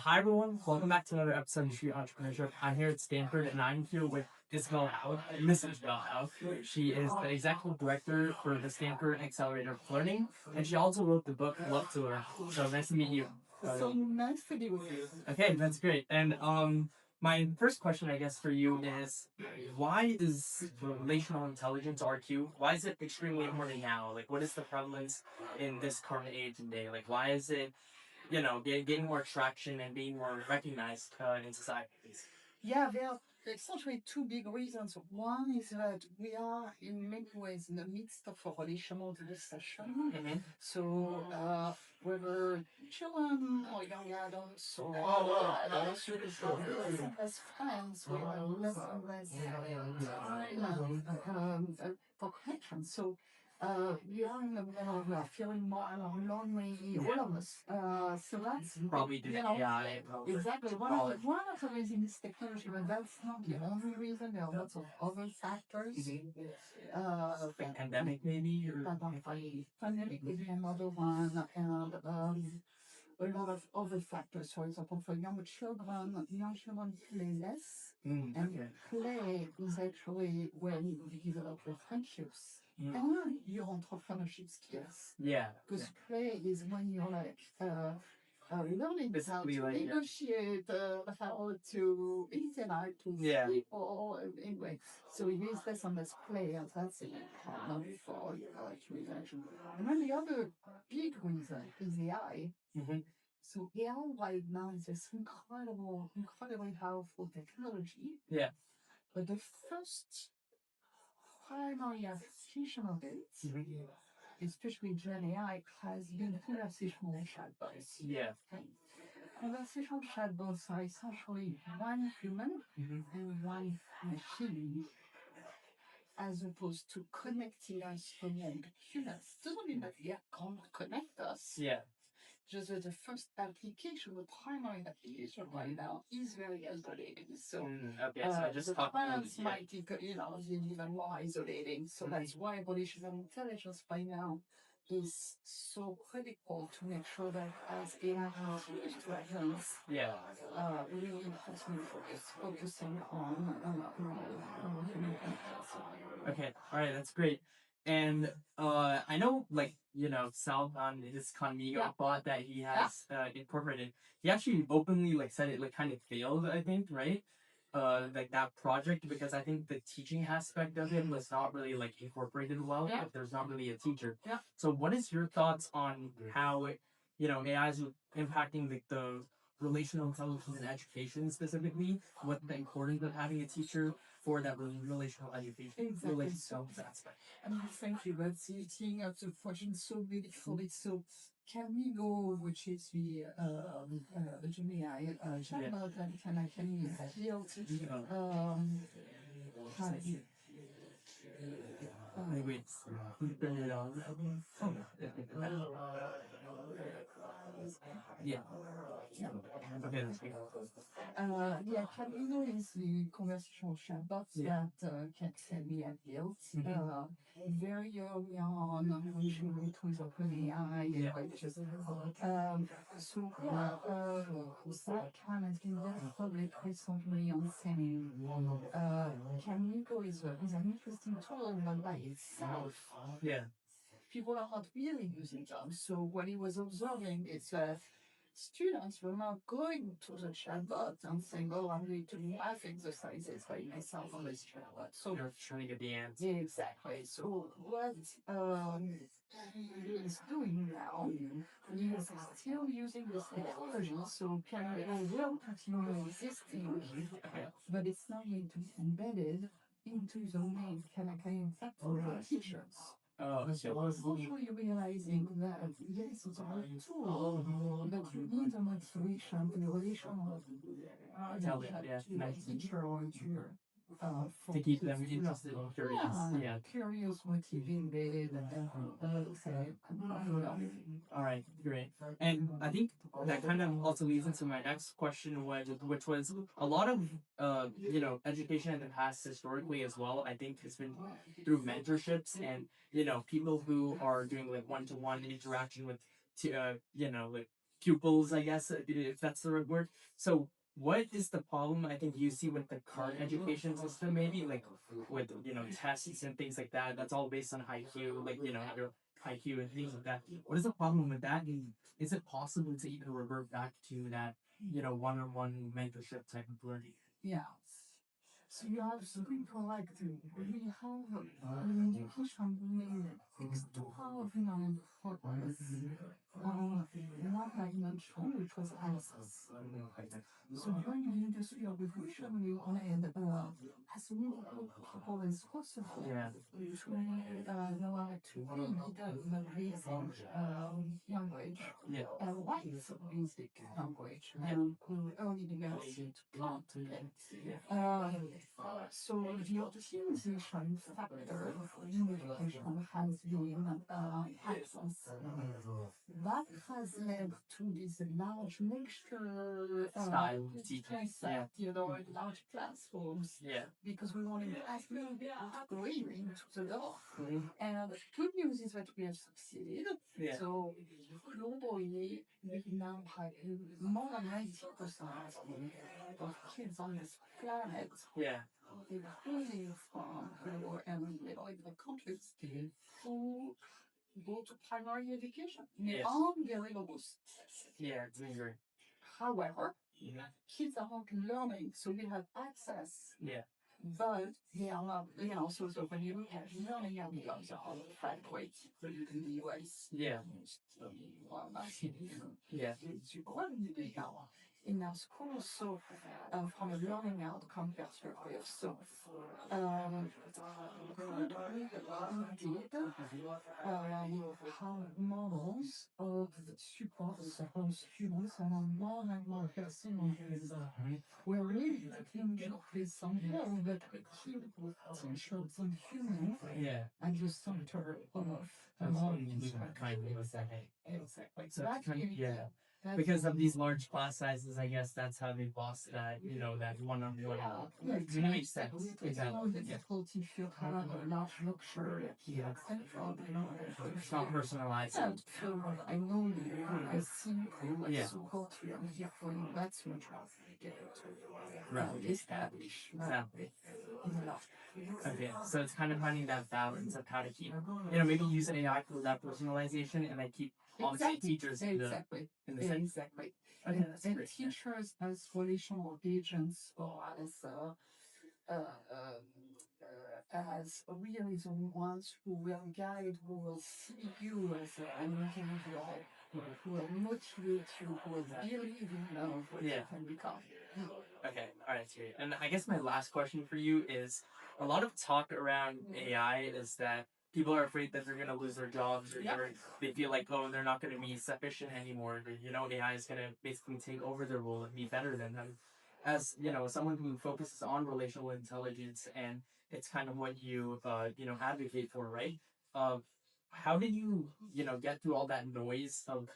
Hi everyone, welcome back to another episode of Entrepreneurship. I'm here at Stanford and I'm here with Isabelle Hau, Miss Isabelle Hau. She is the executive director for the Stanford Accelerator of Learning, and she also wrote the book Love to Learn. So nice to meet you. So nice to be with you. Okay, that's great. And my first question, I guess, for you is, why is relational intelligence (RQ) why is it extremely important now? Like, what is the prevalence in this current age and day? Like, why is it getting more traction and being more recognized in society? Yeah, there are essentially two big reasons. One is that we are in many ways in the midst of a relational recession. Mm-hmm. So whether children or young adults or adults less and less friends, we have less and less time for connection. So we are in the middle of feeling more and more lonely, all of us. So that's Probably due to AI. exactly one of the reasons is technology, but that's not the only reason. There are lots of other factors. Like pandemic maybe, or Pandemic would be another one, and a lot of other factors. For example, for young children play less, and play is actually when you develop your friendships and your entrepreneurship skills. Yeah. Because play is when you're like learning how to negotiate, how to interact with people. Anyway, so it is less and less play, and that's important for your reaction. And then the other big reason is AI. Mm-hmm. So AI right now is this incredibly powerful technology. Yeah. But the first primary application of it, especially Gen AI, has been conversational chatbots. Yeah. Okay. Conversational chatbots are essentially one human and one machine, as opposed to connecting us among humans. Doesn't mean that they can't connect us. Yeah. Just that the first application, the primary application right now, is very isolating. So, okay, so I just the talked plans might be, be even more isolating. So that's why relational intelligence by now is so critical to make sure that as AI continues to advance, we really continue focusing on human intelligence. Okay, all right, that's great. And I know, like, Sal on his Conmigo bot that he has incorporated, he actually openly like said it like kind of failed, I think, right? Like that project, because I think the teaching aspect of it was not really like incorporated well. If there's not really a teacher. So what is your thoughts on how AI is impacting the relational intelligence in education specifically? What the importance of having a teacher for that relational education, relational aspect. Thank you. That's teeing up the question so beautifully. So, Camigo, which is the Gemini chatbot that can actually build Wait. Yeah. Okay, that's great. Camino is the conversational chatbot that can be built very early on when she went with OpenAI. So that kind has been very public recently on saying Camino is an interesting tool, but by itself, people are not really using them. So what he was observing is that students were not going to the chatbot and saying, "Oh, I'm going to do math exercises by myself on this chatbot." So you're trying to get the answer. Exactly. So what he is doing now is still using this technology. So Piano will continue existing, but it's not going to be embedded into the main Kanaka platform for teachers. So essentially realizing that yes, it's a great tool, but you need a motivation, the relational teacher or tutor. To keep them interested and curious. Curious, motivated, All right, great. And I think that kind of also leads into my next question, which was a lot of education in the past historically as well. I think it's been through mentorships and people who are doing like one-to-one interaction with like pupils, I guess, if that's the right word. So what is the problem I think you see with the current education system, maybe like with tests and things like that? That's all based on IQ, like your IQ and things like that. What is the problem with that? And is it possible to even revert back to that one-on-one mentorship type of learning? Yeah. So you are absolutely correct. We have an education really extraordinary progress on one dimension, which was access. So during the Industrial Revolution, we wanted as many people as possible to know how to read the basic language, write basic language, and early literacy to count it. So the optimization factor in education has been access. That has led to this large mixture Style of teaching. large classrooms. Because we wanted as many people into the door. And the good news is that we have succeeded. So globally, we now have more than 90% of kids on this planet, including from lower and middle income countries, who go to primary education. All very robust. It's very. However, kids are not learning, so we have access. But they are not, so when you look at learning outcomes are fluctuate in the US. In our schools, so from a learning outcome perspective, so indeed, have models of support for students and more and more personalized. We're really looking with something that we keep teachers and humans at the center of learning. Exactly. So because of these large class sizes, I guess that's how they lost that, that one-on-one. It makes sense. It's more difficult if you have a large lecture. It's not personalized. I know I see support here for you. That's much established. Okay, so it's kind of finding that balance of how to keep, maybe use AI for that personalization and then keep on-site teachers in the same. Exactly. And teachers as relational agents or as really the ones who will guide, who will see you as an individual, who will motivate you, who will believe in what you can become. Okay, all right, sweet. And I guess my last question for you is a lot of talk around AI is that people are afraid that they're going to lose their jobs or they feel like, oh, they're not going to be sufficient anymore. AI is going to basically take over their role and be better than them. As, someone who focuses on relational intelligence and it's kind of what you, advocate for, right? How did you, get through all that noise of,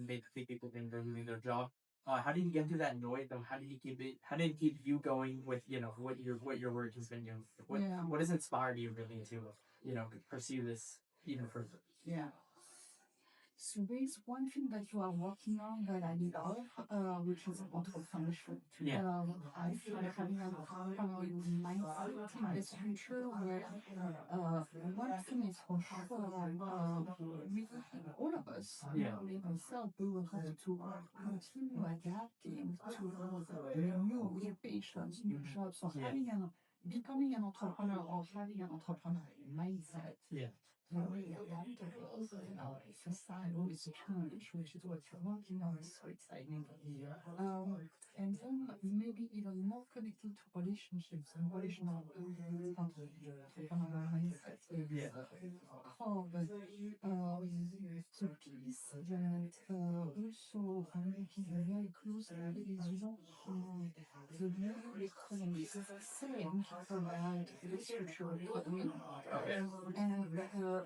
basically people think they're losing their job? How did you get through that noise? Though, how did you keep it? How did it keep you going with what your work has been doing? What has inspired you really to pursue this even further? So there's one thing that you are working on that I love, which is entrepreneurship. I feel like having an entrepreneurial mindset in this future where one thing is for sure, all of us, including myself, we will have to continue adapting to new occupations, new jobs, or becoming an entrepreneur or having an entrepreneurial mindset. Very adaptable. Society is a challenge, which is what you're working on, so exciting. And then maybe even more connected to relationships and relational mindset. How the piece that also making very close with the new economists saying about the future economy. And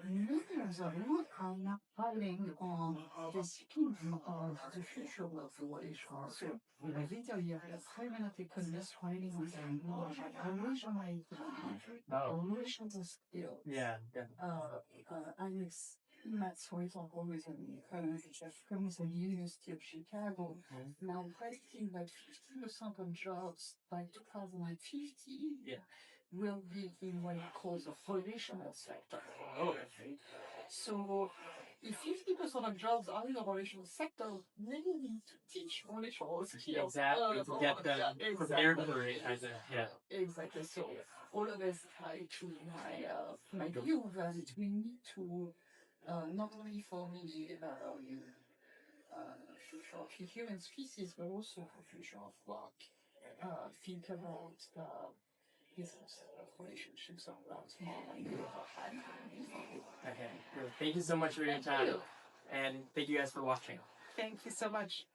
many of them are now fighting on the scheme of the future of the relational. So literally, you have permanent economists fighting on relational relational skills. Alex That's, for example, with from the University of Chicago. Now predicting that 50% of jobs by 2050 will be in what it calls the relational sector. Oh, okay. So if 50% of jobs are in the relational sector, they need to teach relational skills. Exactly, to get them prepared for it. Exactly. So all of us try to my view that we need to not only for the future of the human species, but also for future of work. Think about business relationships around Okay. Thank you so much for your time. And thank you guys for watching. Thank you so much.